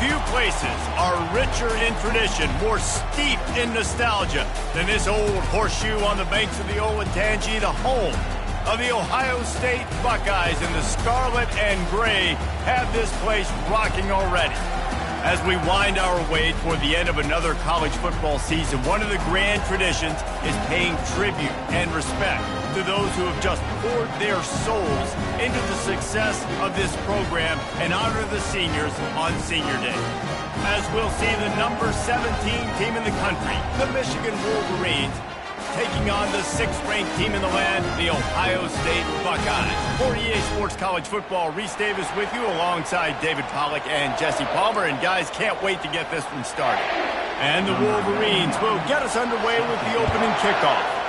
Few places are richer in tradition, more steeped in nostalgia than this old horseshoe on the banks of the Olentangy, the home of the Ohio State Buckeyes. And the scarlet and gray have this place rocking already. As we wind our way toward the end of another college football season, one of the grand traditions is paying tribute and respect to those who have just poured their souls into the success of this program and honor the seniors on Senior Day. As we'll see the number 17 team in the country, the Michigan Wolverines, taking on the 6th-ranked team in the land, the Ohio State Buckeyes. For EA Sports College Football, Reese Davis with you alongside David Pollack and Jesse Palmer. And guys, can't wait to get this one started. And the Wolverines will get us underway with the opening kickoff.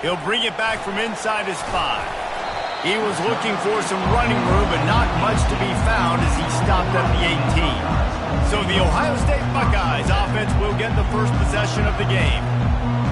He'll bring it back from inside his 5. He was looking for some running room, but not much to be found as he stopped at the 18. So the Ohio State Buckeyes offense will get the first possession of the game.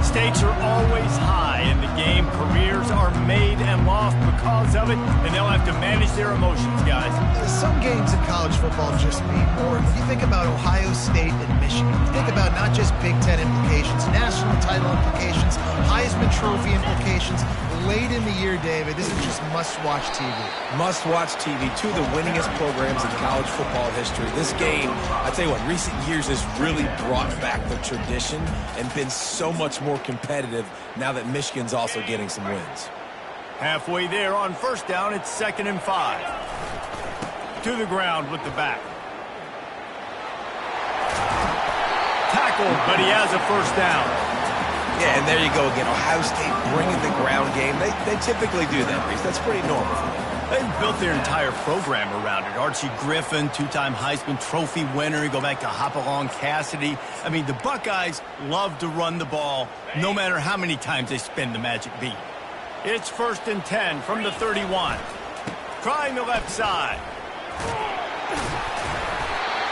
Stakes are always high in the game. Careers are made and lost because of it, and they'll have to manage their emotions, guys. Some games in college football just mean more. You think about Ohio State and Michigan. You think about not just Big Ten implications, national title implications, Heisman Trophy implications. Late in the year, David, this is just must-watch TV. Must-watch TV. Two of the winningest programs in college football history. This game, I tell you what, recent years has really brought back the tradition and been so much more competitive now that Michigan's also getting some wins. Halfway there on first down, it's 2nd and 5. To the ground with the back. Tackled, but he has a first down. Yeah, and there you go again. Ohio State bringing the ground game. They typically do that, Reese. That's pretty normal for them. They've built their entire program around it. Archie Griffin, 2-time Heisman Trophy winner. You go back to Hopalong Cassidy. I mean, the Buckeyes love to run the ball no matter how many times they spin the magic beat. It's 1st and 10 from the 31. Trying the left side.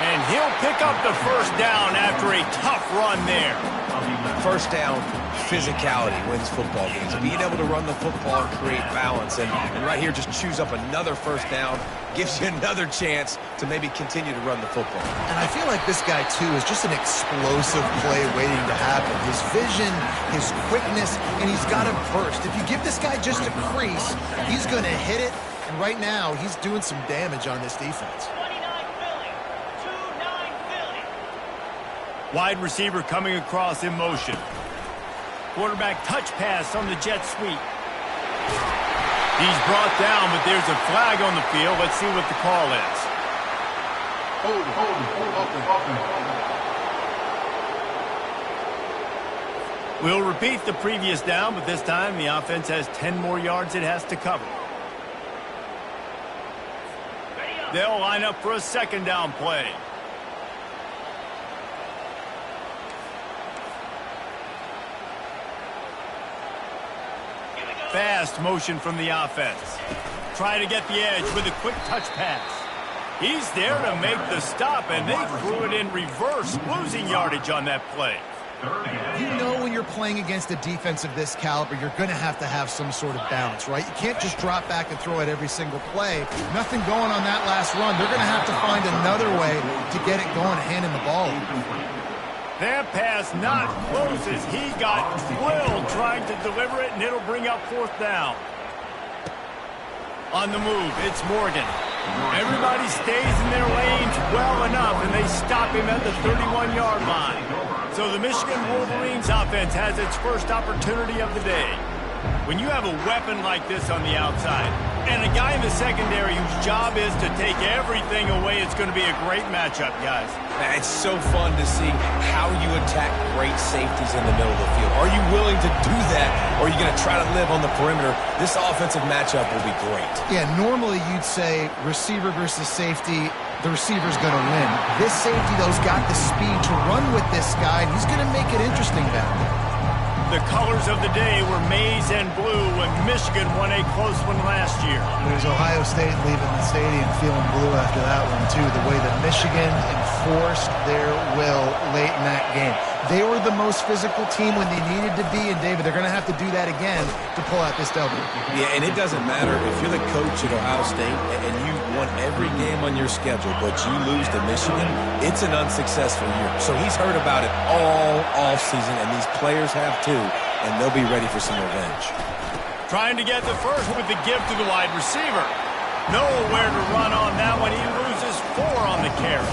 And he'll pick up the first down after a tough run there. First down, physicality wins football games. Being able to run the football and create balance. And right here, just choose up another first down. Gives you another chance to maybe continue to run the football. And I feel like this guy, too, is just an explosive play waiting to happen. His vision, his quickness, and he's got a burst. If you give this guy just a crease, he's going to hit it. And right now, he's doing some damage on this defense. Wide receiver coming across in motion. Quarterback touch pass on the jet sweep. He's brought down, but there's a flag on the field. Let's see what the call is. We'll repeat the previous down, but this time the offense has 10 more yards it has to cover. They'll line up for a 2nd down play. Fast motion from the offense. Try to get the edge with a quick touch pass. He's there to make the stop, and they threw it in reverse, losing yardage on that play. You know when you're playing against a defense of this caliber, you're going to have some sort of balance, right? You can't just drop back and throw it every single play. Nothing going on that last run. They're going to have to find another way to get it going, handing the ball. That pass not close as he got drilled trying to deliver it, and it'll bring up 4th down. On the move, it's Morgan. Everybody stays in their lanes well enough, and they stop him at the 31-yard line. So the Michigan Wolverines offense has its first opportunity of the day. When you have a weapon like this on the outside, and a guy in the secondary whose job is to take everything away, it's going to be a great matchup, guys. It's so fun to see how you attack great safeties in the middle of the field. Are you willing to do that, or are you going to try to live on the perimeter? This offensive matchup will be great. Yeah, normally you'd say receiver versus safety, the receiver's going to win. This safety, though, has got the speed to run with this guy, and he's going to make it interesting back there. The colors of the day were maize and blue when Michigan won a close one last year. There's Ohio State leaving the stadium feeling blue after that one, too. The way that Michigan and forced their will late in that game. They were the most physical team when they needed to be, and David, they're going to have to do that again to pull out this W. Yeah, and it doesn't matter if you're the coach at Ohio State and you won every game on your schedule, but you lose to Michigan, it's an unsuccessful year. So he's heard about it all offseason, and these players have too, and they'll be ready for some revenge. Trying to get the first with the give to the wide receiver. Nowhere to run on that one. He loses 4 on the carry.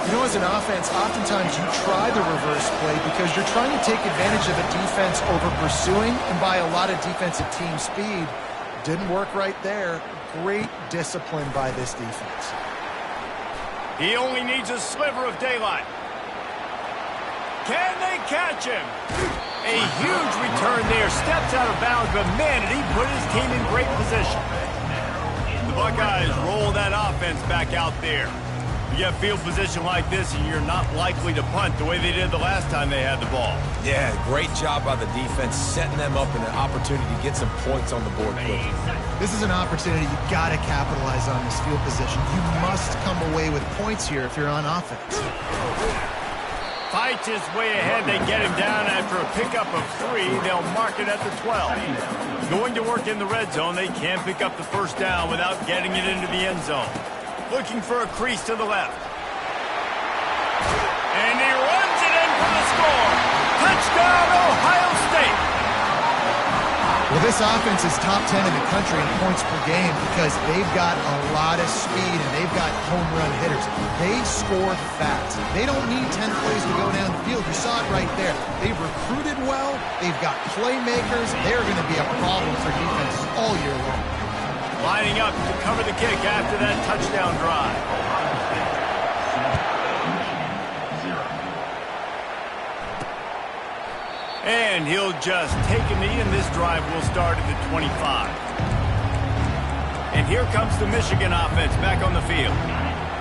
You know, as an offense, oftentimes you try the reverse play because you're trying to take advantage of a defense over pursuing and buy a lot of defensive team speed. Didn't work right there. Great discipline by this defense. He only needs a sliver of daylight. Can they catch him? A huge return there. Steps out of bounds, but man, did he put his team in great position. The Buckeyes roll that offense back out there. You get field position like this, and you're not likely to punt the way they did the last time they had the ball. Yeah, great job by the defense, setting them up in an opportunity to get some points on the board quickly. This is an opportunity you've got to capitalize on this field position. You must come away with points here if you're on offense. Fights his way ahead. They get him down after a pickup of 3. They'll mark it at the 12. Going to work in the red zone. They can't pick up the first down without getting it into the end zone. Looking for a crease to the left. And he runs it in for the score. Touchdown, Ohio State. Well, this offense is top 10 in the country in points per game because they've got a lot of speed and they've got home run hitters. They score fast. They don't need 10 plays to go down the field. You saw it right there. They've recruited well. They've got playmakers. They're going to be a problem for defenses all year long. Lining up to cover the kick after that touchdown drive. And he'll just take a knee, and this drive will start at the 25. And here comes the Michigan offense back on the field.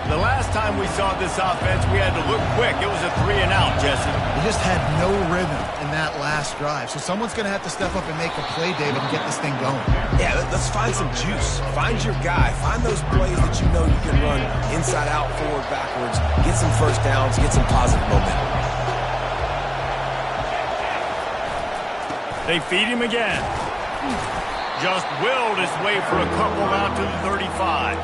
The last time we saw this offense, we had to look quick. It was a 3-and-out, Jesse. They just had no rhythm in that last drive. So someone's going to have to step up and make a play, David, and get this thing going. Yeah, let's find some juice. Find your guy. Find those plays that you know you can run inside out, forward, backwards. Get some first downs. Get some positive momentum. They feed him again. Just willed his way for a couple out to the 35.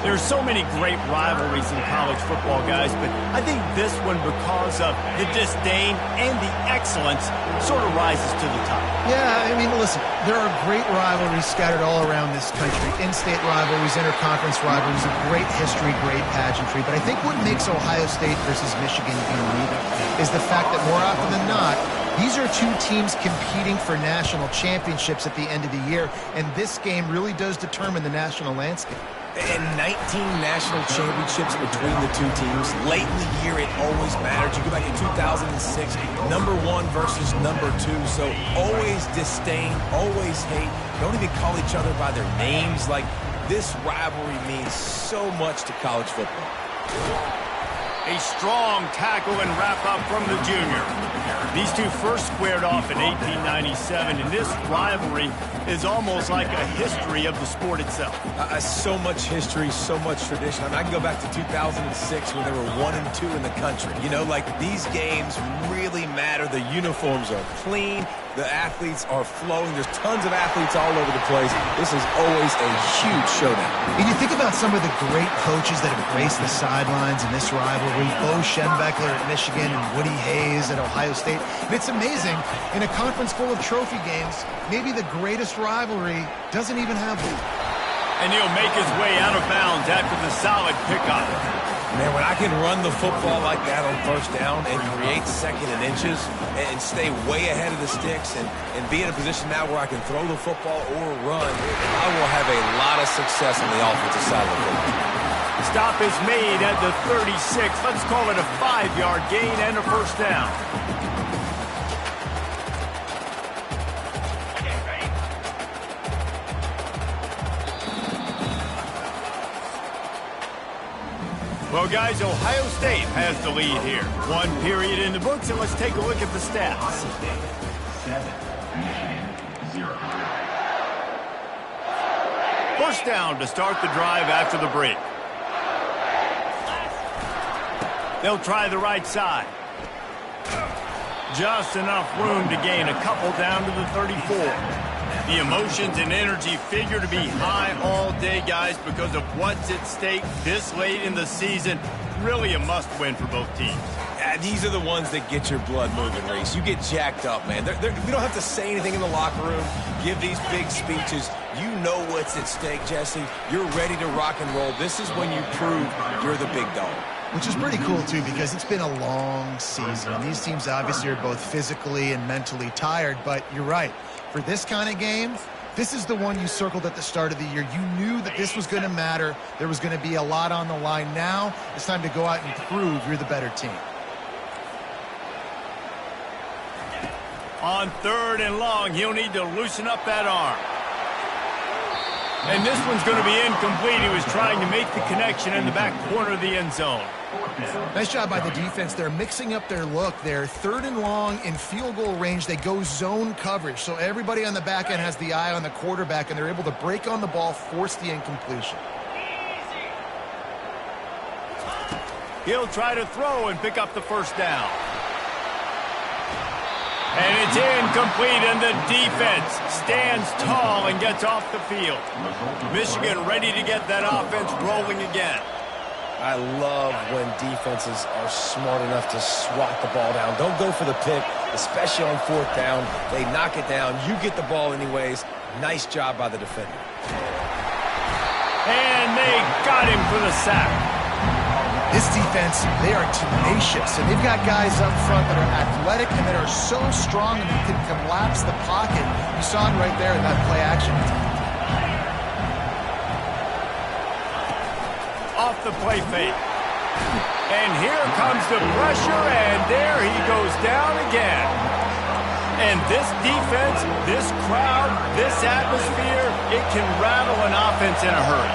There's so many great rivalries in college football, guys, but I think this one, because of the disdain and the excellence, sort of rises to the top. Yeah, I mean, listen, there are great rivalries scattered all around this country. In-state rivalries, interconference rivalries, a great history, great pageantry. But I think what makes Ohio State versus Michigan unique is the fact that more often than not, these are two teams competing for national championships at the end of the year, and this game really does determine the national landscape. And 19 national championships between the two teams. Late in the year, it always mattered. You go back in 2006, #1 versus #2. So always disdain, always hate. Don't even call each other by their names. Like, this rivalry means so much to college football. A strong tackle and wrap-up from the junior. These two first squared off in 1897, and this rivalry is almost like a history of the sport itself. So much history, so much tradition. I mean, I can go back to 2006 when they were 1-2 in the country. You know, like, these games really matter. The uniforms are clean. The athletes are flowing. There's tons of athletes all over the place. This is always a huge showdown. And you think about some of the great coaches that have graced the sidelines in this rivalry. Bo Schembechler at Michigan and Woody Hayes at Ohio State. And it's amazing, in a conference full of trophy games, maybe the greatest rivalry doesn't even have one. And he'll make his way out of bounds after the solid pickup. Man, when I can run the football like that on first down and create second and inches and stay way ahead of the sticks and be in a position now where I can throw the football or run, I will have a lot of success on the offensive side of the football. Stop is made at the 36. Let's call it a 5-yard gain and a first down. Well, guys, Ohio State has the lead here. 1 period in the books, and let's take a look at the stats. 7-0. First down to start the drive after the break. They'll try the right side. Just enough room to gain a couple down to the 34. The emotions and energy figure to be high all day, guys, because of what's at stake this late in the season. Really a must-win for both teams. These are the ones that get your blood moving, Reese. You get jacked up, man. We don't have to say anything in the locker room, give these big speeches. You know what's at stake, Jesse. You're ready to rock and roll. This is when you prove you're the big dog. Which is pretty cool, too, because it's been a long season. And these teams obviously are both physically and mentally tired, but you're right. For this kind of game, this is the one you circled at the start of the year. You knew that this was going to matter. There was going to be a lot on the line. Now it's time to go out and prove you're the better team. On 3rd and long, he'll need to loosen up that arm. And this one's going to be incomplete. He was trying to make the connection in the back corner of the end zone. Nice job by the defense. They're mixing up their look. They're 3rd and long in field goal range. They go zone coverage. So everybody on the back end has the eye on the quarterback, and they're able to break on the ball, force the incompletion. He'll try to throw and pick up the first down. And it's incomplete, and the defense stands tall and gets off the field. Michigan ready to get that offense rolling again. I love when defenses are smart enough to swat the ball down. Don't go for the pick, especially on 4th down. They knock it down. You get the ball anyways. Nice job by the defender. And they got him for the sack. This defense, they are tenacious, and they've got guys up front that are athletic and that are so strong and they can collapse the pocket. You saw it right there in that play action. Off the play fake. And here comes the pressure, and there he goes down again. And this defense, this crowd, this atmosphere, it can rattle an offense in a hurry.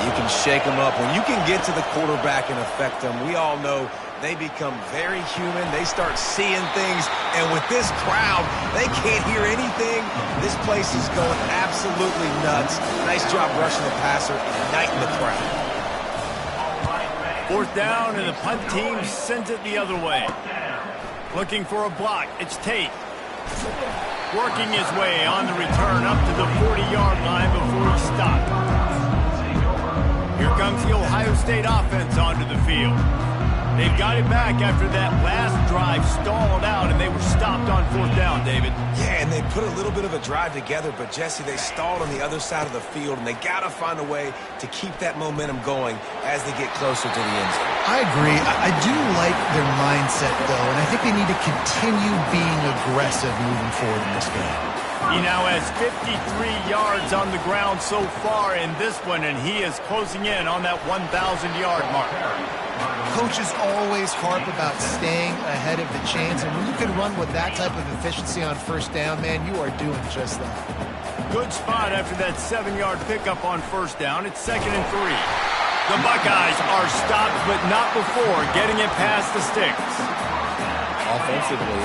You can shake them up. When you can get to the quarterback and affect them, we all know they become very human. They start seeing things, and with this crowd, they can't hear anything. This place is going absolutely nuts. Nice job rushing the passer, igniting the crowd. 4th down, and the punt team sends it the other way. Looking for a block. It's Tate. Working his way on the return up to the 40-yard line before he stopped. Here comes the Ohio State offense onto the field. They've got it back after that last drive stalled out, and they were stopped on 4th down, David. Yeah, and they put a little bit of a drive together, but, Jesse, they stalled on the other side of the field, and they got to find a way to keep that momentum going as they get closer to the end zone. I agree. I do like their mindset, though, and I think they need to continue being aggressive moving forward in this game. He now has 53 yards on the ground so far in this one, and he is closing in on that 1,000-yard mark. Coaches always harp about staying ahead of the chains, and when you can run with that type of efficiency on 1st down, man, you are doing just that. Good spot after that 7-yard pickup on 1st down. It's 2nd and 3. The Buckeyes are stopped, but not before getting it past the sticks. Offensively,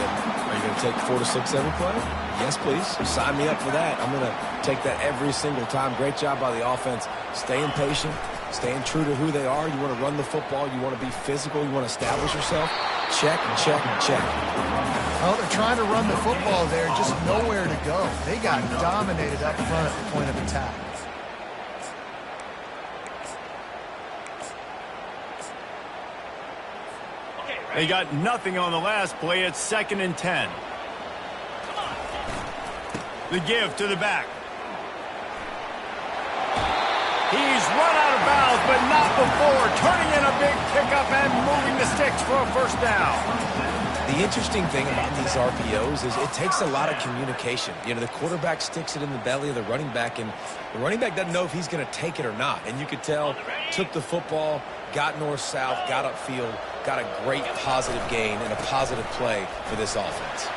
are you going to take 4 to 6 every play? Yes, please. Sign me up for that. I'm going to take that every single time. Great job by the offense. Staying patient, staying true to who they are. You want to run the football. You want to be physical. You want to establish yourself. Check, check, check. Well, they're trying to run the football there, just nowhere to go. They got dominated up front at the point of attack. They got nothing on the last play. It's 2nd and 10. The give to the back. He's run out of bounds, but not before turning in a big pickup and moving the sticks for a 1st down. The interesting thing about these RPOs is it takes a lot of communication. You know, the quarterback sticks it in the belly of the running back, and the running back doesn't know if he's going to take it or not. And you could tell, took the football, got north-south, got upfield, got a great positive gain and a positive play for this offense.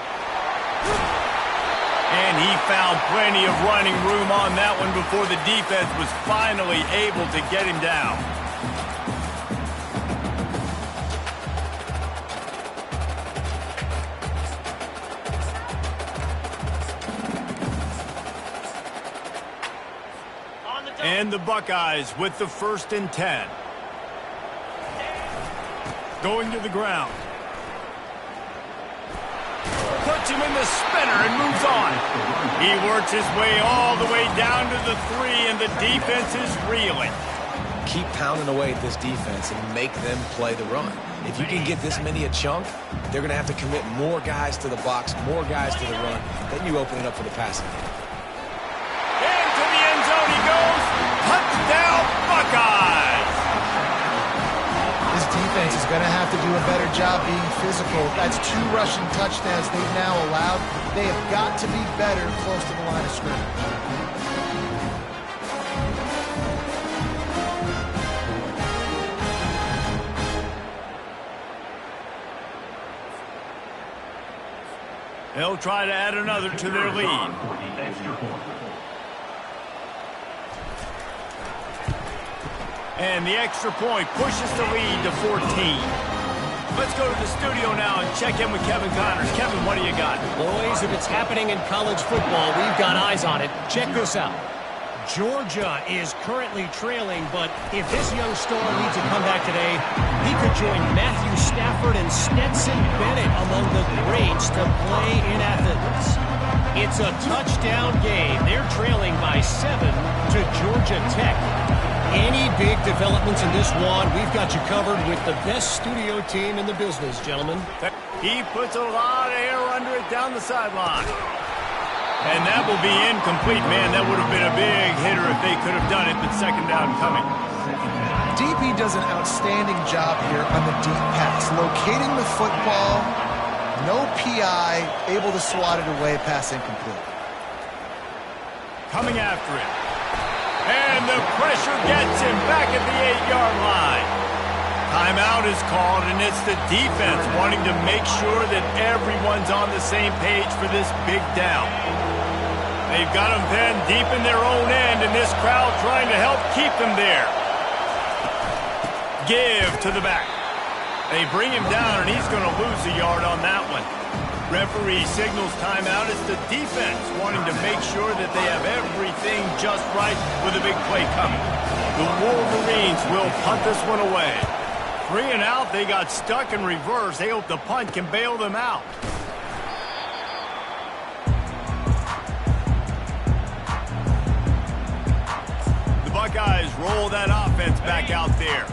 And he found plenty of running room on that one before the defense was finally able to get him down. And the Buckeyes with the 1st and 10. going to the ground. Puts him in the spinner and moves on. He works his way all the way down to the 3, and the defense is reeling. Keep pounding away at this defense and make them play the run. If you can get this many a chunk, they're going to have to commit more guys to the box, more guys to the run. Then you open it up for the passing game. Into the end zone he goes. Touchdown, Buckeyes! This defense is going to have to do a better job being physical. That's 2 rushing touchdowns they've now allowed. They have got to be better close to the line of scrimmage. They'll try to add another to their lead. And the extra point pushes the lead to 14. Let's go to the studio now and check in with Kevin Connors. Kevin, what do you got? Boys, if it's happening in college football, we've got eyes on it. Check this out. Georgia is currently trailing, but if this young star needs a comeback today, he could join Matthew Stafford and Stetson Bennett among the greats to play in Athens. It's a touchdown game. They're trailing by 7 to Georgia Tech. Any big developments in this one, we've got you covered with the best studio team in the business, gentlemen. He puts a lot of air under it down the sideline. And that will be incomplete. Man, that would have been a big hitter if they could have done it, but second down coming. DP does an outstanding job here on the deep pass. Locating the football, no PI, able to swat it away, pass incomplete. Coming after it. And the pressure gets him back at the 8-yard line. Timeout is called, and it's the defense wanting to make sure that everyone's on the same page for this big down. They've got them pinned deep in their own end, and this crowd trying to help keep them there. Give to the back. They bring him down, and he's going to lose a yard on that one. Referee signals timeout. It's the defense wanting to make sure that they have everything just right with a big play coming. The Wolverines will punt this one away. 3 and out, they got stuck in reverse. They hope the punt can bail them out. The Buckeyes roll that offense back out there.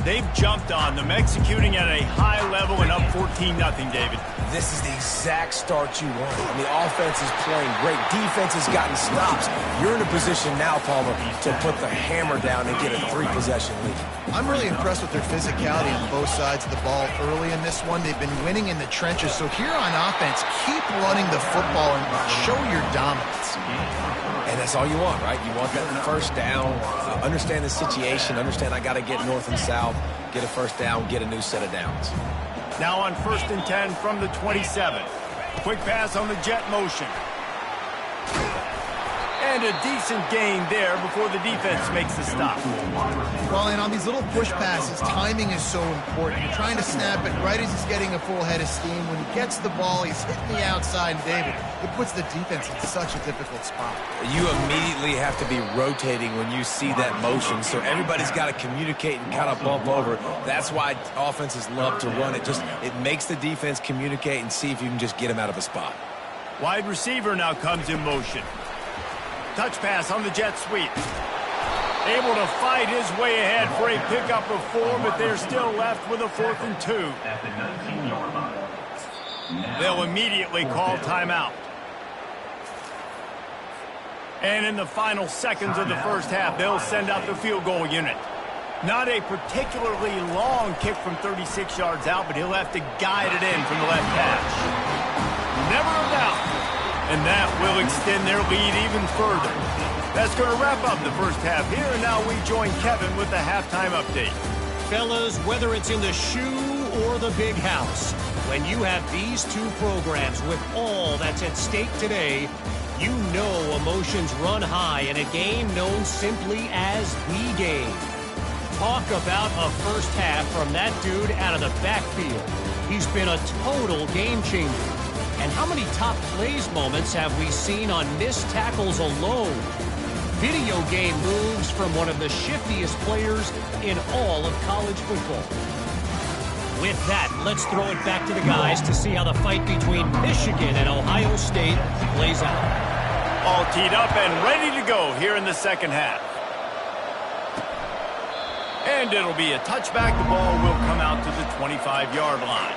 They've jumped on them, executing at a high level and up 14-0, David. This is the exact start you want. And the offense is playing great. Defense has gotten stops. You're in a position now, Palmer, to put the hammer down and get a 3-possession lead. I'm really impressed with their physicality on both sides of the ball early in this one. They've been winning in the trenches. So here on offense, keep running the football and show your dominance. And that's all you want, right? You want that first down, understand the situation, understand I got to get north and south, get a first down, get a new set of downs. Now on 1st and 10 from the 27. Quick pass on the jet motion. And a decent gain there before the defense makes the stop. Well, and on these little push passes, timing is so important. You're trying to snap it right as he's getting a full head of steam. When he gets the ball, he's hitting the outside, and David, it puts the defense in such a difficult spot. You immediately have to be rotating when you see that motion, so everybody's got to communicate and kind of bump over. That's why offenses love to run it. It makes the defense communicate and see if you can just get him out of a spot. Wide receiver now comes in motion. Touch pass on the jet sweep. Able to fight his way ahead for a pickup of 4, but they're still left with a 4th and 2. They'll immediately call timeout. And in the final seconds of the first half, they'll send out the field goal unit. Not a particularly long kick from 36 yards out, but he'll have to guide it in from the left hash. Never a doubt. And that will extend their lead even further. That's going to wrap up the first half here, and now we join Kevin with the halftime update. Fellas, whether it's in the shoe or the big house, when you have these two programs with all that's at stake today, you know emotions run high in a game known simply as the game. Talk about a first half from that dude out of the backfield. He's been a total game changer. And how many top plays moments have we seen on missed tackles alone? Video game moves from one of the shiftiest players in all of college football. With that, let's throw it back to the guys to see how the fight between Michigan and Ohio State plays out. All teed up and ready to go here in the second half. And it'll be a touchback. The ball will come out to the 25-yard line.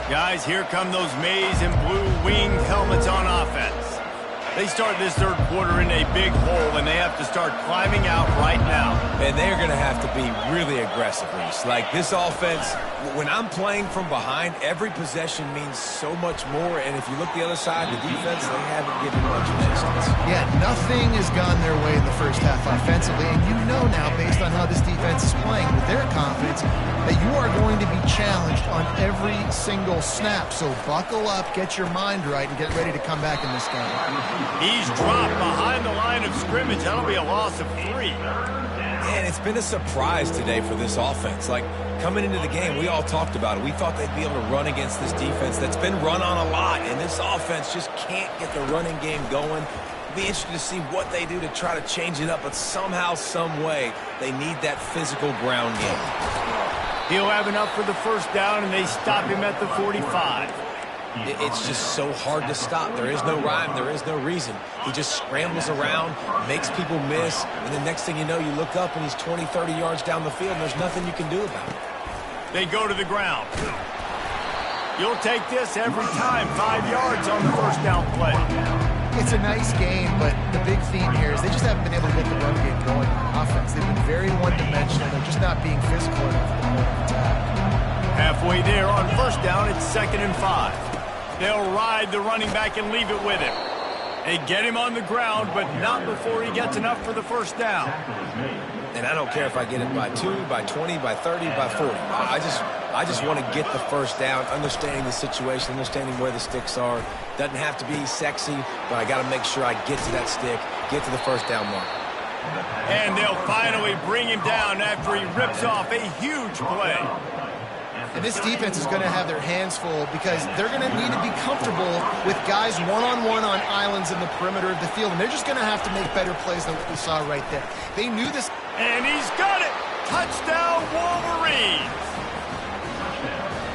Guys, here come those maize and blue winged helmets on offense. They start this third quarter in a big hole, and they have to start climbing out right now. And they're going to have to be really aggressive, Reese. Like, this offense, when I'm playing from behind, every possession means so much more. And if you look the other side, the defense, they haven't given much resistance. Yeah, nothing has gone their way in the first half offensively. And you know now, based on how this defense is playing with their confidence, that you are going to be challenged on every single snap. So buckle up, get your mind right, and get ready to come back in this game. He's dropped behind the line of scrimmage. That'll be a loss of 3. And it's been a surprise today for this offense. Like, coming into the game, we all talked about it. We thought they'd be able to run against this defense that's been run on a lot, and this offense just can't get the running game going. It'll be interesting to see what they do to try to change it up, but somehow, some way, they need that physical ground game. He'll have enough for the first down, and they stop him at the 45. It's just so hard to stop. There is no rhyme. There is no reason. He just scrambles around, makes people miss, and the next thing you know, you look up and he's 20, 30 yards down the field, and there's nothing you can do about it. They go to the ground. You'll take this every time. 5 yards on the first down play. It's a nice game, but the big theme here is they just haven't been able to get the run game going on offense. They've been very one-dimensional. They're just not being physical enough at the point of attack. Halfway there on first down, it's 2nd and 5. They'll ride the running back and leave it with him. They get him on the ground, but not before he gets enough for the first down. And I don't care if I get it by 2, by 20, by 30, by 40. I just want to get the first down, understanding the situation, understanding where the sticks are. Doesn't have to be sexy, but I got to make sure I get to that stick, get to the first down mark. And they'll finally bring him down after he rips off a huge play. And this defense is going to have their hands full because they're going to need to be comfortable with guys one-on-one on islands in the perimeter of the field. And they're just going to have to make better plays than what we saw right there. They knew this. And he's got it! Touchdown, Wolverines!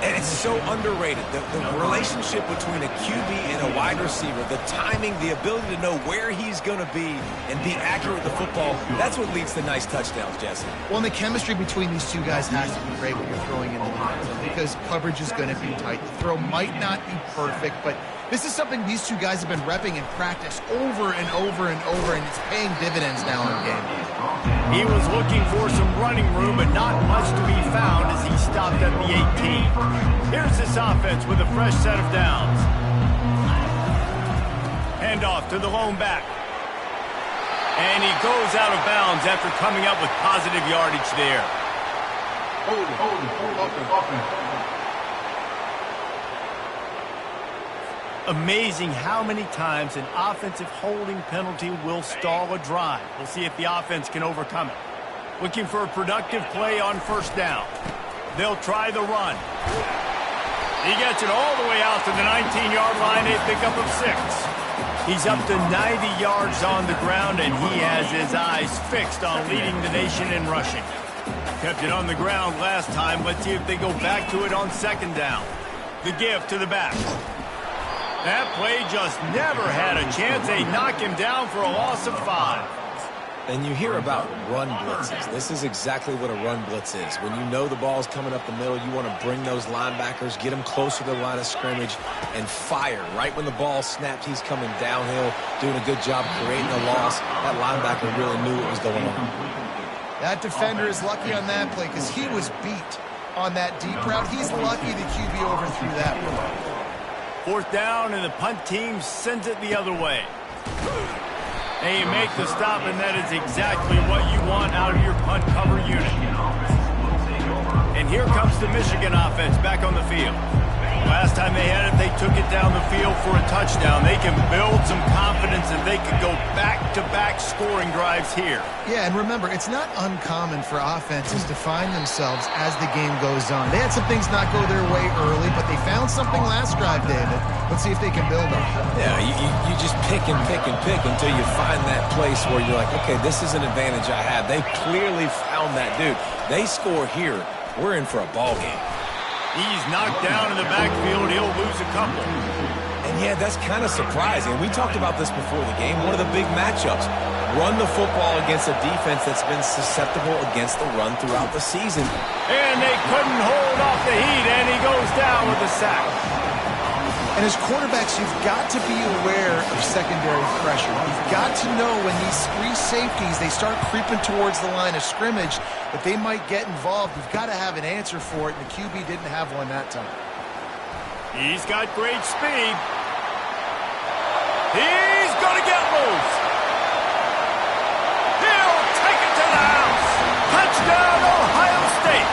And it's so underrated. The relationship between a QB and a wide receiver, the timing, the ability to know where he's going to be and be accurate with the football, that's what leads to nice touchdowns, Jesse. Well, and the chemistry between these two guys has to be great when you're throwing in the middle because coverage is going to be tight. The throw might not be perfect, but this is something these two guys have been repping in practice over and over and over, and it's paying dividends now in game. He was looking for some running room, but not much to be found as he stopped at the 18. Here's this offense with a fresh set of downs. Handoff to the lone back. And he goes out of bounds after coming up with positive yardage there. Amazing how many times an offensive holding penalty will stall a drive. We'll see if the offense can overcome it. Looking for a productive play on first down. They'll try the run. He gets it all the way out to the 19-yard line, a pickup of 6. He's up to 90 yards on the ground, and he has his eyes fixed on leading the nation in rushing. Kept it on the ground last time. Let's see if they go back to it on second down. The give to the back. That play just never had a chance. They knock him down for a loss of 5. And you hear about run blitzes. This is exactly what a run blitz is. When you know the ball's coming up the middle, you want to bring those linebackers, get them closer to the line of scrimmage, and fire. Right when the ball snapped, he's coming downhill, doing a good job creating a loss. That linebacker really knew what was going on. That defender is lucky on that play because he was beat on that deep route. He's lucky the QB overthrew that one. Fourth down, and the punt team sends it the other way. And you make the stop, and that is exactly what you want out of your punt cover unit. And here comes the Michigan offense back on the field. Last time they had it, they took it down the field for a touchdown. They can build some confidence, and they can go back-to-back scoring drives here. Yeah, and remember, it's not uncommon for offenses to find themselves as the game goes on. They had some things not go their way early, but they found something last drive, David. Let's see if they can build on it. Yeah, you just pick and pick and pick until you find that place where you're like, okay, this is an advantage I have. They clearly found that dude. They score here. we're in for a ball game. He's knocked down in the backfield. He'll lose a couple. And yeah, that's kind of surprising. We talked about this before the game. One of the big matchups. Run the football against a defense that's been susceptible against the run throughout the season. And they couldn't hold off the heat, and he goes down with a sack. And as quarterbacks, you've got to be aware of secondary pressure. You've got to know when these three safeties, they start creeping towards the line of scrimmage, that they might get involved. You've got to have an answer for it, and the QB didn't have one that time. He's got great speed. He's going to get loose. He'll take it to the house. Touchdown, Ohio State.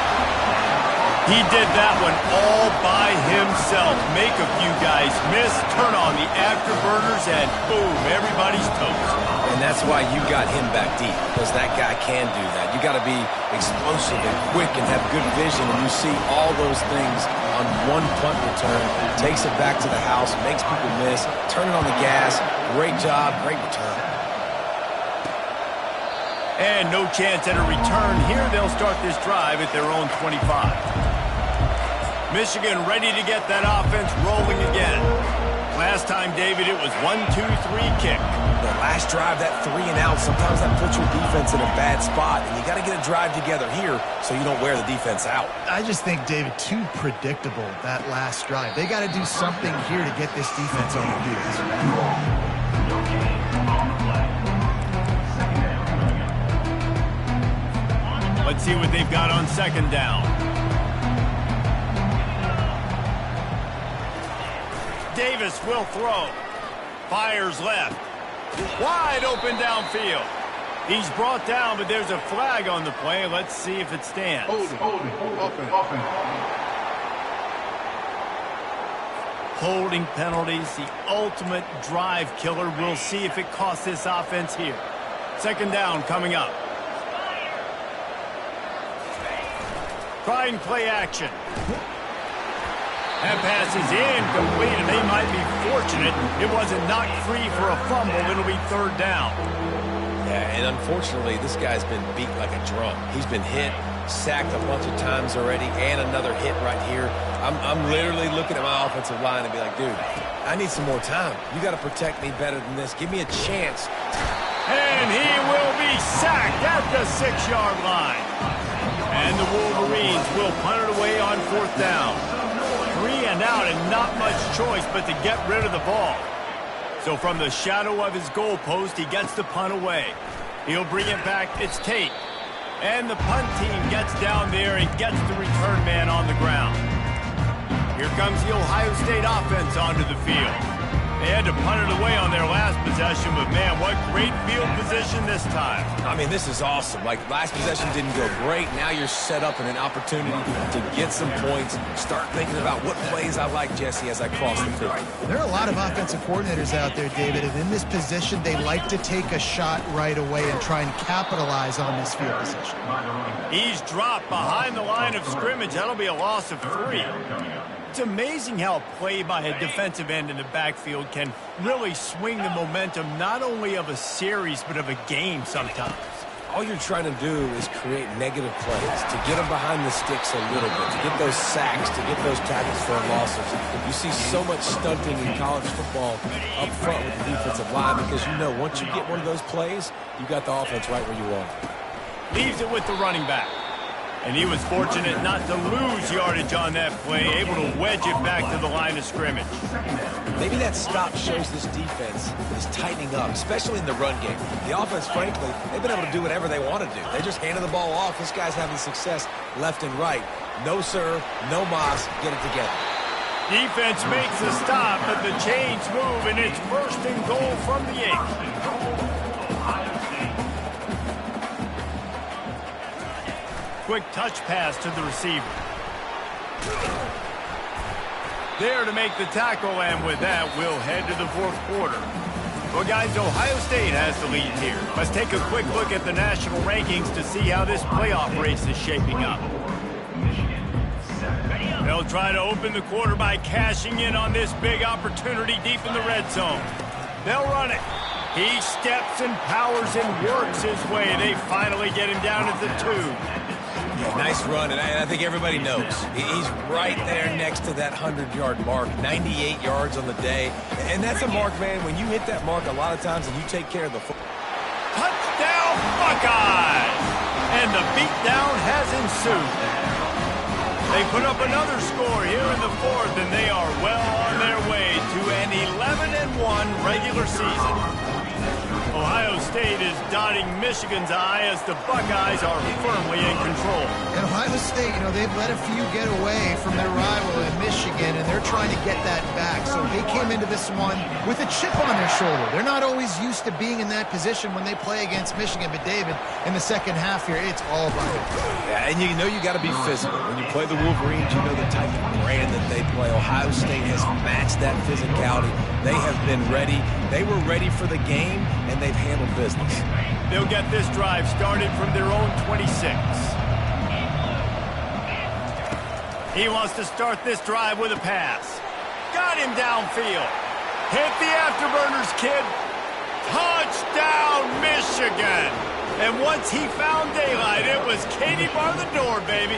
He did that one all by himself. Make a few guys miss, turn on the afterburners, and boom, everybody's toast. And that's why you got him back deep, because that guy can do that. You got to be explosive and quick and have good vision, and you see all those things on one punt return. Takes it back to the house, makes people miss, turning on the gas. Great job, great return. And no chance at a return here. They'll start this drive at their own 25. Michigan ready to get that offense rolling again. Last time, David, it was 1-2-3 kick. The last drive, that 3 and out, sometimes that puts your defense in a bad spot, and you got to get a drive together here so you don't wear the defense out. I just think, David, too predictable, that last drive. They got to do something here to get this defense on their heels. Let's see what they've got on second down. Davis will throw. Fires left. Wide open downfield. He's brought down, but there's a flag on the play. Let's see if it stands. Holding penalties, the ultimate drive killer. We'll see if it costs this offense here. Second down coming up. Trying play action. That pass is incomplete, and they might be fortunate it wasn't knocked free for a fumble. It'll be third down. Yeah, and unfortunately, this guy's been beat like a drum. He's been hit, sacked a bunch of times already, and another hit right here. I'm literally looking at my offensive line and be like, dude, I need some more time. You got to protect me better than this. Give me a chance. And he will be sacked at the 6-yard line. And the Wolverines will punt it away on fourth down. 3 and out, and not much choice but to get rid of the ball. So from the shadow of his goalpost, he gets the punt away. He'll bring it back. It's Tate. And the punt team gets down there and gets the return man on the ground. Here comes the Ohio State offense onto the field. They had to punt it away on their last possession, but man, what great field position this time. I mean, this is awesome. Like, last possession didn't go great. Now you're set up in an opportunity to get some points. Start thinking about what plays I like, Jesse, as I cross the field. There are a lot of offensive coordinators out there, David, and in this position, they like to take a shot right away and try and capitalize on this field position. He's dropped behind the line of scrimmage. That'll be a loss of 3. It's amazing how a play by a defensive end in the backfield can really swing the momentum not only of a series but of a game sometimes. All you're trying to do is create negative plays, to get them behind the sticks a little bit, to get those sacks, to get those tackles for losses. You see so much stunting in college football up front with the defensive line because you know once you get one of those plays, you got the offense right where you want it. Leaves it with the running back. And he was fortunate not to lose yardage on that play, able to wedge it back to the line of scrimmage. Maybe that stop shows this defense is tightening up, especially in the run game. The offense, frankly, they've been able to do whatever they want to do. They just handed the ball off. This guy's having success left and right. No serve, no moss, get it together. Defense makes a stop, but the chains move, and it's first and goal from the 8. Quick touch pass to the receiver. There to make the tackle, and with that, we'll head to the fourth quarter. Well, guys, Ohio State has the lead here. Let's take a quick look at the national rankings to see how this playoff race is shaping up. They'll try to open the quarter by cashing in on this big opportunity deep in the red zone. They'll run it. He steps and powers and works his way. They finally get him down at the 2. Yeah, nice run, and I think everybody knows. He's right there next to that 100-yard mark, 98 yards on the day. And that's a mark, man. When you hit that mark a lot of times and you take care of the football. Touchdown, Buckeyes! And the beatdown has ensued. They put up another score here in the fourth, and they are well on their way to an 11-1 regular season. Ohio State is dotting Michigan's eye as the Buckeyes are firmly in control. And Ohio State, they've let a few get away from their rival in Michigan, and they're trying to get that back. So they came into this one with a chip on their shoulder. They're not always used to being in that position when they play against Michigan. But, David, in the second half here, it's all about it. Yeah, and you know you got to be physical. When you play the Wolverines, you know the type of brand that they play. Ohio State has matched that physicality. They have been ready. They were ready for the game, and they've handled business. They'll get this drive started from their own 26. He wants to start this drive with a pass. Got him downfield. Hit the afterburners, kid. Touchdown, Michigan. And once he found daylight, it was Katie bar the door, baby.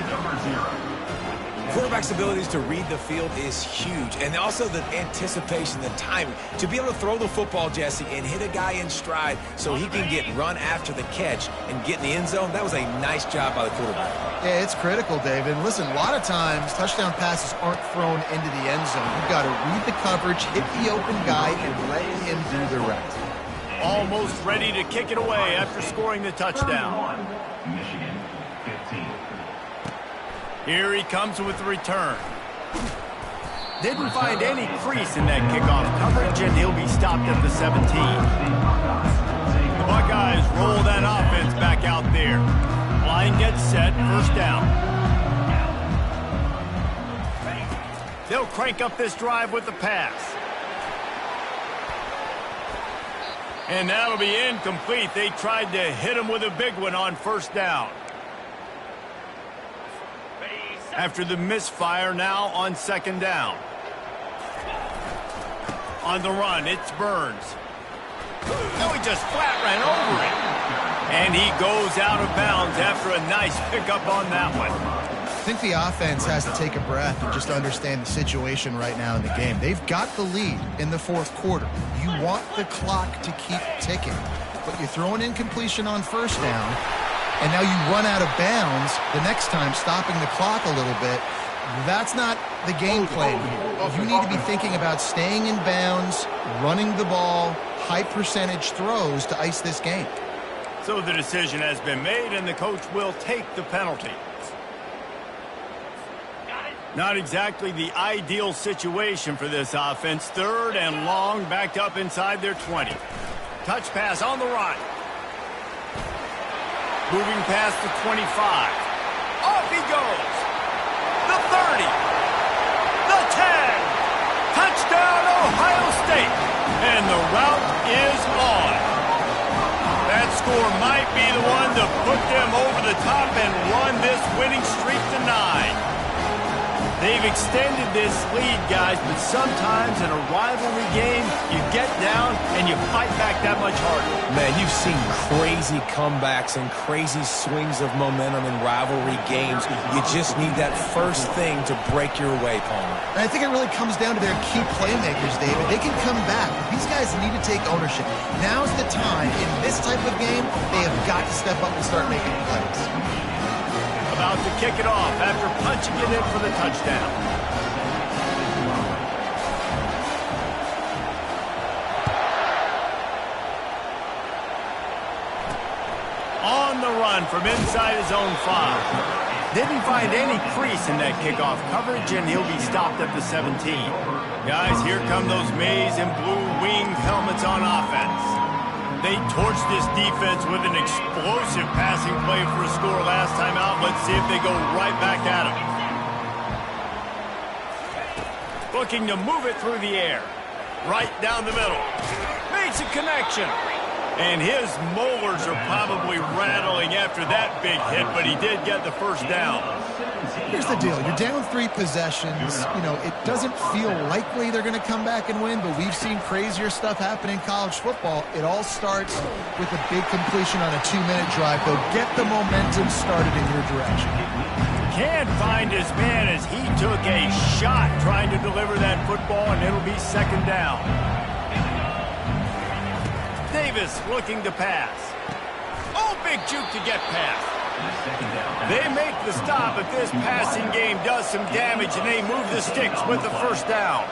Quarterback's abilities to read the field is huge, and also the anticipation, the timing. To be able to throw the football, Jesse, and hit a guy in stride so he can get run after the catch and get in the end zone, that was a nice job by the quarterback. Yeah, it's critical, David. Listen, a lot of times touchdown passes aren't thrown into the end zone. You've got to read the coverage, hit the open guy, and let him do the rest. Almost ready to kick it away after scoring the touchdown. Michigan, 15. Here he comes with the return. Didn't find any crease in that kickoff coverage, and he'll be stopped at the 17. The Buckeyes roll that offense back out there. Line gets set, first down. They'll crank up this drive with the pass. And that'll be incomplete. They tried to hit him with a big one on first down. After the misfire, now on second down. On the run, it's Burns. No, he just flat ran over it. And he goes out of bounds after a nice pickup on that one. I think the offense has to take a breath and just understand the situation right now in the game. They've got the lead in the fourth quarter. You want the clock to keep ticking, but you throw an incompletion on first down, and now you run out of bounds the next time, stopping the clock a little bit. That's not the game plan here. You need to be thinking about staying in bounds, running the ball, high percentage throws to ice this game. So the decision has been made, and the coach will take the penalty. Not exactly the ideal situation for this offense. Third and long, backed up inside their 20. Touch pass on the run. Moving past the 25. Off he goes. The 30. The 10. Touchdown, Ohio State. And the route is on. That score might be the one to put them over the top and run this winning streak to 9. They've extended this lead, guys, but sometimes in a rivalry game, you get down and you fight back that much harder. Man, you've seen crazy comebacks and crazy swings of momentum in rivalry games. You just need that first thing to break your way, Palmer. And I think it really comes down to their key playmakers, David. They can come back, but these guys need to take ownership. Now's the time. In this type of game, they have got to step up and start making plays. About to kick it off after punching it in for the touchdown. On the run from inside his own 5. Didn't find any crease in that kickoff coverage, and he'll be stopped at the 17. Guys, here come those maize and blue winged helmets on offense. They torched this defense with an explosive passing play for a score last time out. Let's see if they go right back at him. Looking to move it through the air. Right down the middle. Makes a connection. And his molars are probably rattling after that big hit, but he did get the first down. Here's the deal. You're down 3 possessions. You know, it doesn't feel likely they're going to come back and win, but we've seen crazier stuff happen in college football. It all starts with a big completion on a 2-minute drive. They'll get the momentum started in your direction. Can't find his man as he took a shot trying to deliver that football, and it'll be second down. Davis looking to pass. Oh, big juke to get past. They make the stop, but this passing game does some damage, and they move the sticks with the first down.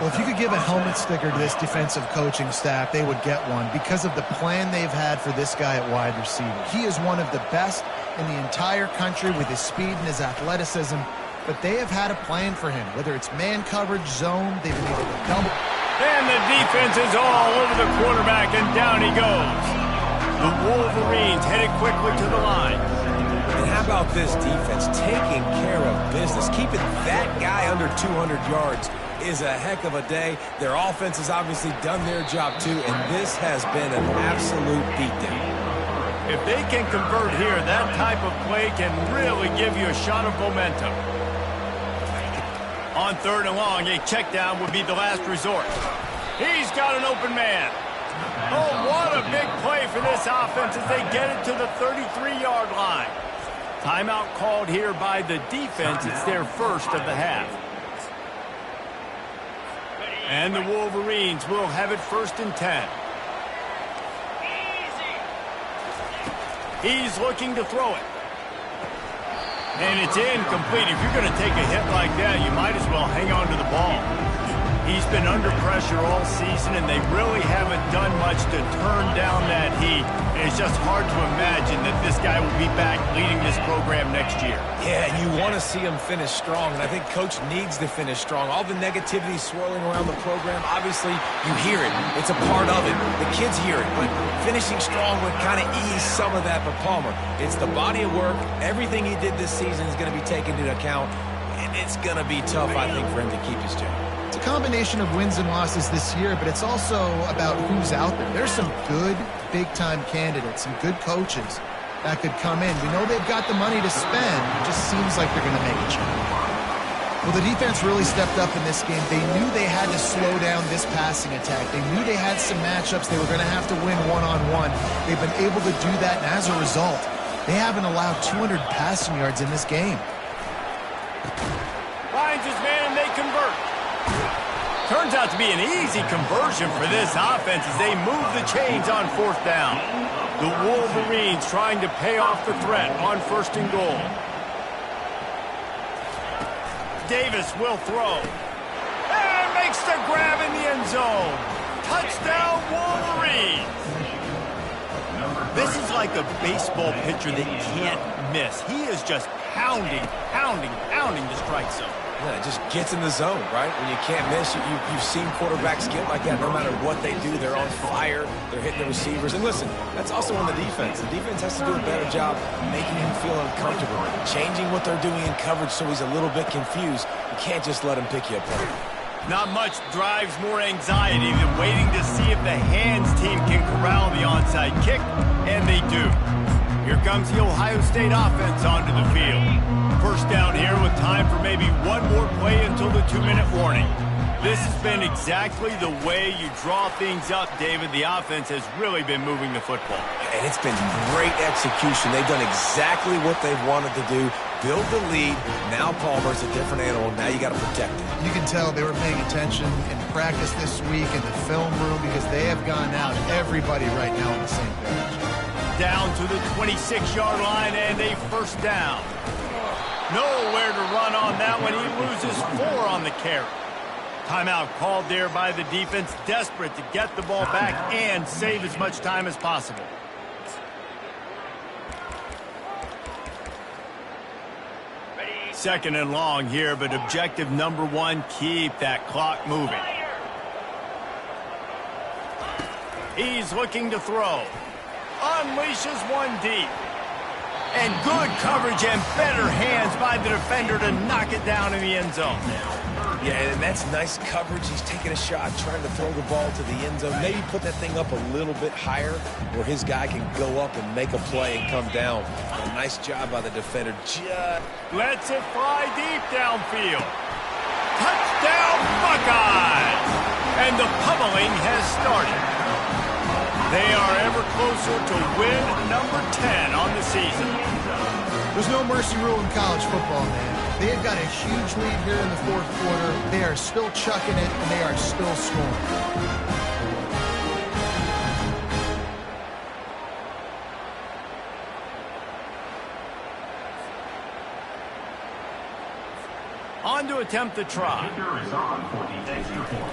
Well, if you could give a helmet sticker to this defensive coaching staff, they would get one because of the plan they've had for this guy at wide receiver. He is one of the best in the entire country with his speed and his athleticism, but they have had a plan for him, whether it's man coverage, zone, they've been able to double. And the defense is all over the quarterback, and down he goes. The Wolverines headed quickly to the line. And how about this defense taking care of business? Keeping that guy under 200 yards is a heck of a day. Their offense has obviously done their job too, and this has been an absolute beatdown. If they can convert here, that type of play can really give you a shot of momentum. On 3rd and long, a check down would be the last resort. He's got an open man. Oh, what a big play for this offense as they get it to the 33-yard line. Timeout called here by the defense. It's their first of the half. And the Wolverines will have it 1st and 10. He's looking to throw it. And it's incomplete. If you're going to take a hit like that, you might as well hang on to the ball. He's been under pressure all season, and they really haven't done much to turn down that heat. And it's just hard to imagine that this guy will be back leading this program next year. Yeah, you want to see him finish strong, and I think Coach needs to finish strong. All the negativity swirling around the program, obviously, you hear it. It's a part of it. The kids hear it, but finishing strong would kind of ease some of that. But Palmer, it's the body of work. Everything he did this season is going to be taken into account, and it's going to be tough, I think, for him to keep his job. It's a combination of wins and losses this year, but it's also about who's out there. There's some good big-time candidates, some good coaches that could come in. We know they've got the money to spend. It just seems like they're going to make a change. Well, the defense really stepped up in this game. They knew they had to slow down this passing attack. They knew they had some matchups they were going to have to win one-on-one. They've been able to do that, and as a result, they haven't allowed 200 passing yards in this game. Finds his man, and they convert. Turns out to be an easy conversion for this offense as they move the chains on 4th down. The Wolverines trying to pay off the threat on 1st and goal. Davis will throw. And makes the grab in the end zone. Touchdown, Wolverines! This is like a baseball pitcher that can't miss. He is just pounding the strike zone. Yeah, it just gets in the zone, right? When you can't miss, you've seen quarterbacks get like that no matter what they do. They're on fire. They're hitting the receivers. And listen, that's also on the defense. The defense has to do a better job making him feel uncomfortable, changing what they're doing in coverage so he's a little bit confused. You can't just let him pick you apart. Not much drives more anxiety than waiting to see if the hands team can corral the onside kick, and they do. Here comes the Ohio State offense onto the field. First down here with time for maybe one more play until the 2-minute warning. This has been exactly the way you draw things up, David. The offense has really been moving the football. And it's been great execution. They've done exactly what they've wanted to do. Build the lead. Now Palmer's a different animal. Now you got to protect it. You can tell they were paying attention in practice this week in the film room because they have gone out. Everybody right now on the same page. Down to the 26-yard line and a first down. Nowhere to run on that one. He loses 4 on the carry. Timeout called there by the defense, desperate to get the ball back and save as much time as possible. Second and long here, but objective number 1, keep that clock moving. He's looking to throw. Unleashes one deep. And good coverage and better hands by the defender to knock it down in the end zone. Yeah, and that's nice coverage. He's taking a shot, trying to throw the ball to the end zone. Maybe put that thing up a little bit higher where his guy can go up and make a play and come down. A nice job by the defender. Lets it fly deep downfield. Touchdown, Buckeyes! And the pummeling has started. They are ever closer to win number 10 on the season. There's no mercy rule in college football, man. They've got a huge lead here in the fourth quarter. They are still chucking it, and they are still scoring. On to attempt the try. Kicker is on for the extra point.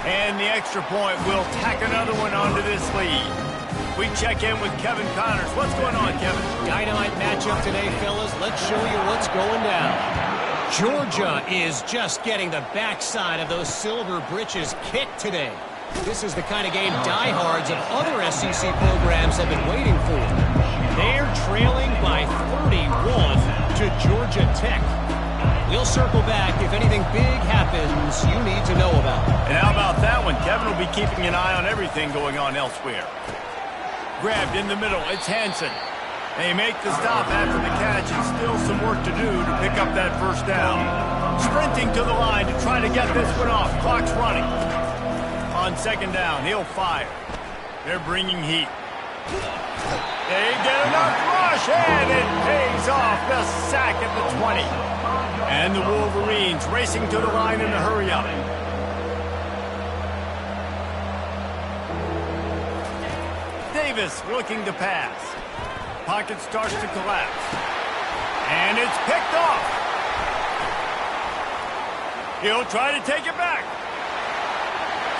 And the extra point will tack another one onto this lead. We check in with Kevin Connors. What's going on, Kevin? Dynamite matchup today, fellas. Let's show you what's going down. Georgia is just getting the backside of those silver britches kicked today. This is the kind of game diehards of other SEC programs have been waiting for. They're trailing by 31 to Georgia Tech. We'll circle back if anything big happens you need to know about. And how about that one? Kevin will be keeping an eye on everything going on elsewhere. Grabbed in the middle, it's Hansen. They make the stop after the catch, and still some work to do to pick up that first down. Sprinting to the line to try to get this one off. Clock's running. On second down, he'll fire. They're bringing heat. They get enough rush, and it pays off. The sack at the 20. And the Wolverines racing to the line in a hurry-up. Davis looking to pass. Pocket starts to collapse. And it's picked off. He'll try to take it back.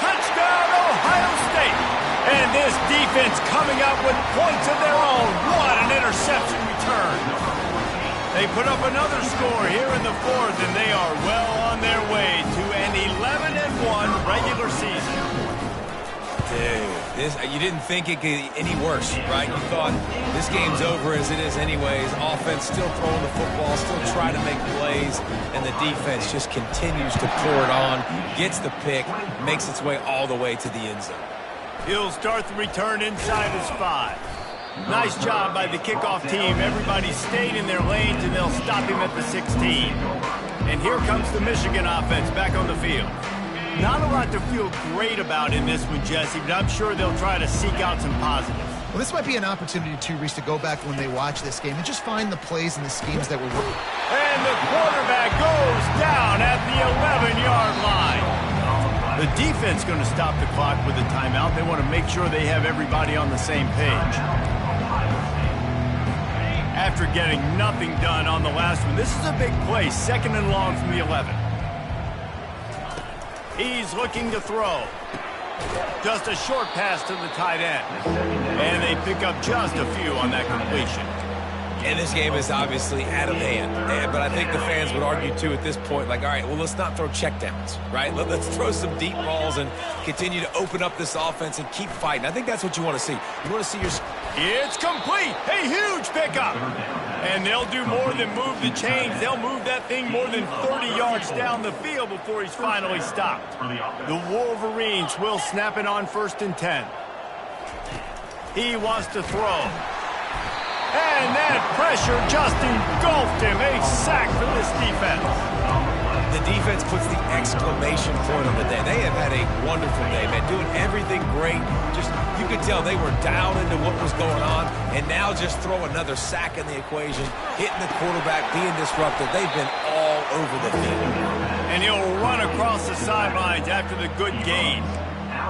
Touchdown, Ohio State. And this defense coming up with points of their own. What an interception return. They put up another score here in the fourth, and they are well on their way to an 11-1 regular season. Dude, you didn't think it could get any worse, right? You thought this game's over as it is anyways. Offense still throwing the football, still trying to make plays, and the defense just continues to pour it on, gets the pick, makes its way all the way to the end zone. He'll start the return inside his 5. Nice job by the kickoff team. Everybody stayed in their lanes, and they'll stop him at the 16. And here comes the Michigan offense back on the field. Not a lot to feel great about in this one, Jesse, but I'm sure they'll try to seek out some positives. Well, this might be an opportunity, too, Reese, to go back when they watch this game and just find the plays and the schemes that were working. And the quarterback goes down at the 11-yard line. The defense going to stop the clock with a timeout. They want to make sure they have everybody on the same page. After getting nothing done on the last one, this is a big play, 2nd and long from the 11. He's looking to throw. Just a short pass to the tight end. And they pick up just a few on that completion. And this game is obviously out of hand. But I think the fans would argue, too, at this point, like, all right, well, let's not throw checkdowns, right? Let's throw some deep balls and continue to open up this offense and keep fighting. I think that's what you want to see. You want to see your... It's complete. A huge pickup. And they'll do more than move the chains. They'll move that thing more than 30 yards down the field before he's finally stopped. The Wolverines will snap it on 1st and 10. He wants to throw. And that pressure just engulfed him. A sack for this defense. The defense puts the exclamation point on the day. They have had a wonderful day, man. Doing everything great. Just, you could tell they were down into what was going on. And now just throw another sack in the equation. Hitting the quarterback, being disruptive. They've been all over the field. And he'll run across the sidelines after the good gain.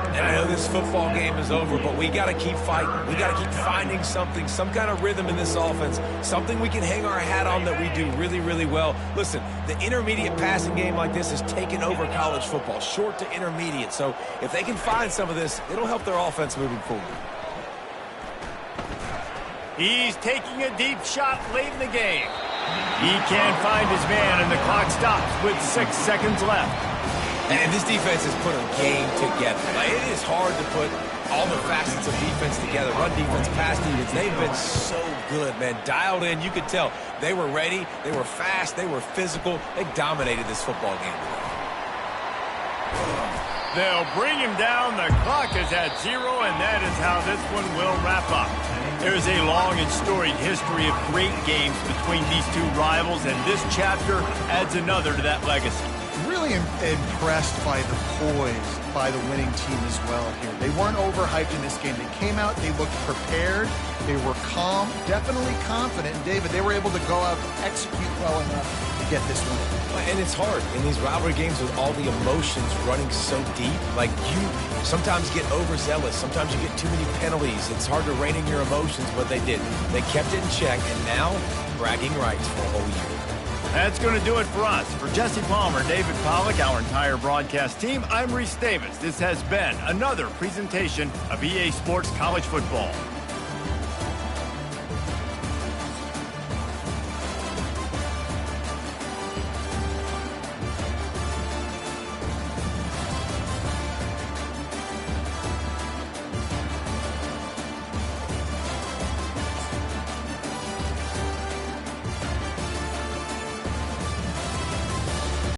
And I know this football game is over, but we got to keep fighting. We got to keep finding something, some kind of rhythm in this offense, something we can hang our hat on that we do really, really well. Listen, the intermediate passing game like this has taken over college football, short to intermediate. So if they can find some of this, it'll help their offense moving forward. He's taking a deep shot late in the game. He can't find his man, and the clock stops with 6 seconds left. And this defense has put a game together. Like, it is hard to put all the facets of defense together. Run defense, pass defense. They've been so good, man. Dialed in. You could tell they were ready. They were fast. They were physical. They dominated this football game today. They'll bring him down. The clock is at 0, and that is how this one will wrap up. There's a long and storied history of great games between these two rivals, and this chapter adds another to that legacy. Really impressed by the poise by the winning team as well here. They weren't overhyped in this game. They came out, they looked prepared, they were calm, definitely confident. And David, they were able to go out and execute well enough to get this win. And it's hard in these rivalry games with all the emotions running so deep. Like, you sometimes get overzealous. Sometimes you get too many penalties. It's hard to rein in your emotions, but they didn't. They kept it in check, and now bragging rights for a whole year. That's going to do it for us. For Jesse Palmer, David Pollack, our entire broadcast team, I'm Reese Davis. This has been another presentation of EA Sports College Football.